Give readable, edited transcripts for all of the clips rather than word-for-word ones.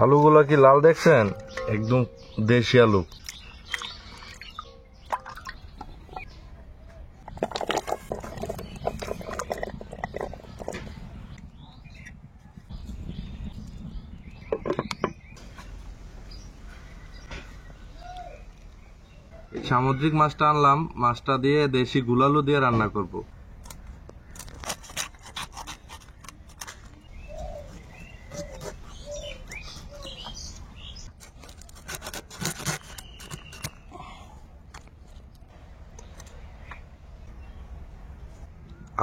আলুগুলা কি লাল দেখছেন? একদম দেশি আলু। সামুদ্রিক মাছটা আনলাম, মাছটা দিয়ে দেশি গুলালু দিয়ে রান্না করব।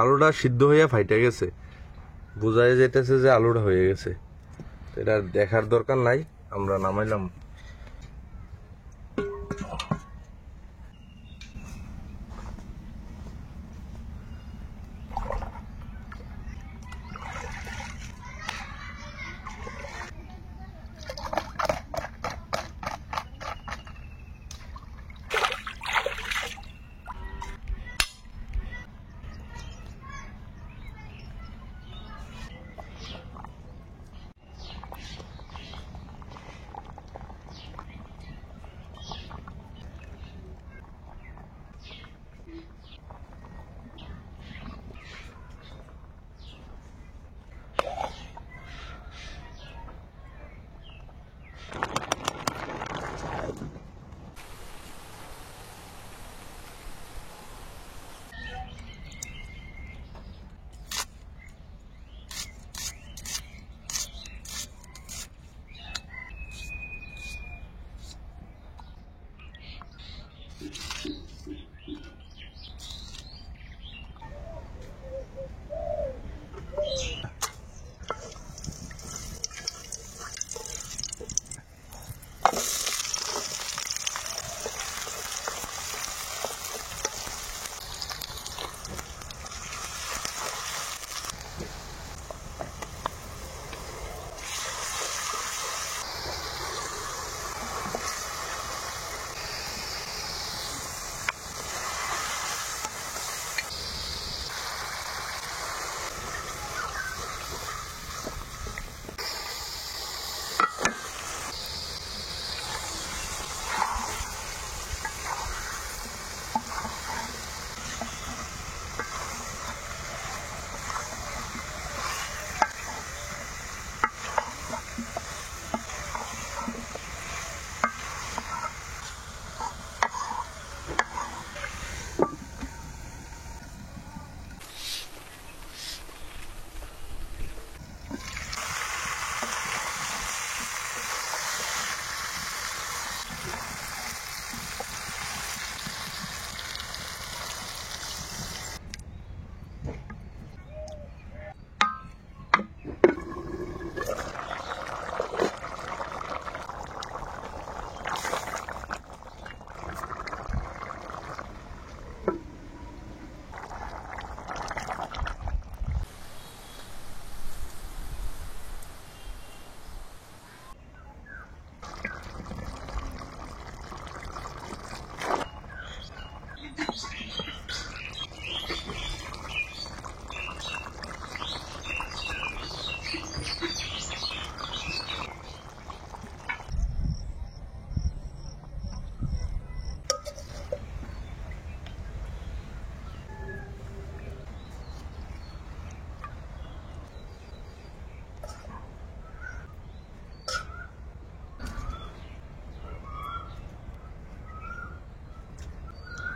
আলুটা সিদ্ধ হইয়া ফাইটে গেছে, বোঝাই যাইতেছে যে আলুটা হয়ে গেছে। এটা দেখার দরকার নাই, আমরা নামাইলাম।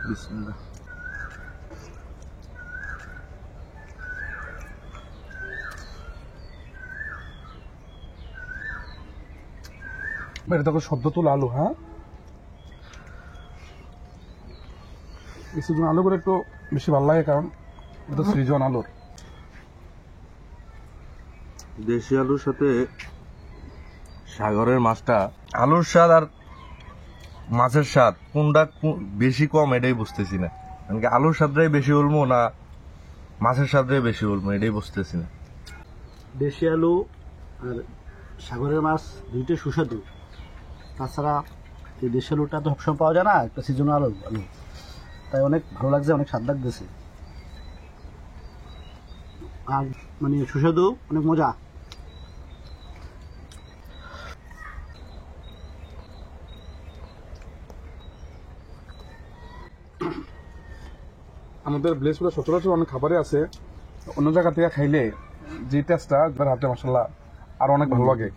বিসমিল্লাহ। এটা দেখো সদ্য তোলা আলু। হ্যাঁ, এই সিজন আলু করে একটু বেশি ভালো লাগে, কারণ এটা সিজন আলুর। দেশি আলুর সাথে সাগরের মাছটা, আলুর স্বাদ আর মাছের স্বাদ কোনটা বেশি কম এটাই বুঝতেছি না। মানে আলুর স্বাদটাই বেশি বলবো না মাছের স্বাদটাই বেশি বলবো, এটাই বুঝতেছি না। দেশি আলু আর সাগরের মাছ দুইটাই সুস্বাদু। তাছাড়া এই দেশি আলুটা তো সবসময় পাওয়া যায় না, একটা সিজনাল আলু, তাই অনেক ভালো লাগছে, অনেক স্বাদ লাগতেছে। আর মানে সুস্বাদু, অনেক মজা। আমাদের ব্লেসপুরে সচরাচর অনেক খাবারই আছে, অন্য জায়গা থেকে খাইলে যে টেস্টটা তার হাতে মাসাল্লাহ আর অনেক ভালো লাগে।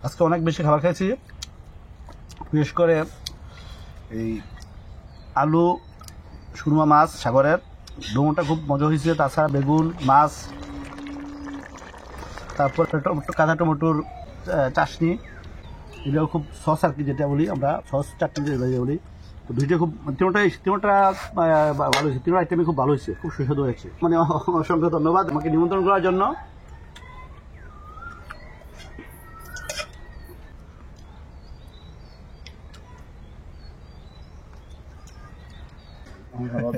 আজকে অনেক বেশি খাবার খাইছি, বিশেষ করে এই আলু, সুরমা মাছ, সাগরের ডোমোটা খুব মজা হয়েছে। তাছাড়া বেগুন, মাছ, তারপর কাঁচা টমেটোর চাটনি, এটাও খুব সস আর কি, যেটা বলি আমরা সস চাটনি যেটা বলি। তো দুইটা খুব তিনটা ভালো হয়েছে, তিনটা আইটেমই খুব ভালো হয়েছে, খুব সুস্বাদু হয়েছে। মানে অসংখ্য ধন্যবাদ আমাকে নিমন্ত্রণ করার জন্য।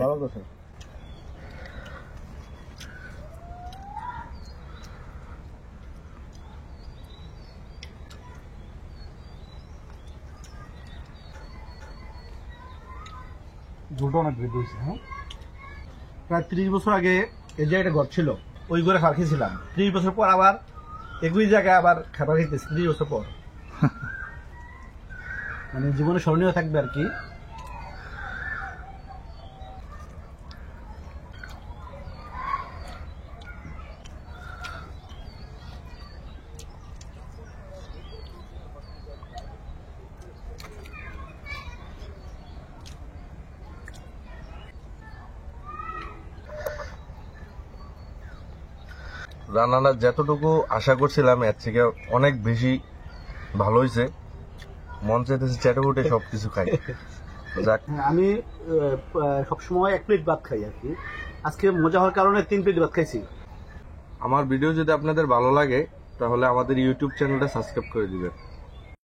ভালো কথা। ঝোলটা অনেক গ্রেট হয়েছে। হ্যাঁ, প্রায় 30 বছর আগে এই জায়গাটা ঘর ছিল, ওই ঘরে খাবার খেয়েছিলাম। 30 বছর পর আবার একই জায়গায় আবার খাবার খেতেছি 30 বছর পর। মানে জীবনে স্মরণীয় থাকবে আর কি। রান্নাটা যতটুকু আশা করছিলাম এর থেকে অনেক বেশি ভালো হয়েছে। মন চাইতেছে চেটে ফুটে সবকিছু খাই। যাক, হ্যাঁ, আমি সবসময় 1 প্লেট ভাত খাই আর কি। আজকে মজা হওয়ার কারণে 3 প্লেট ভাত খাইছি। আমার ভিডিও যদি আপনাদের ভালো লাগে তাহলে আমাদের ইউটিউব চ্যানেলটা সাবস্ক্রাইব করে দিবেন।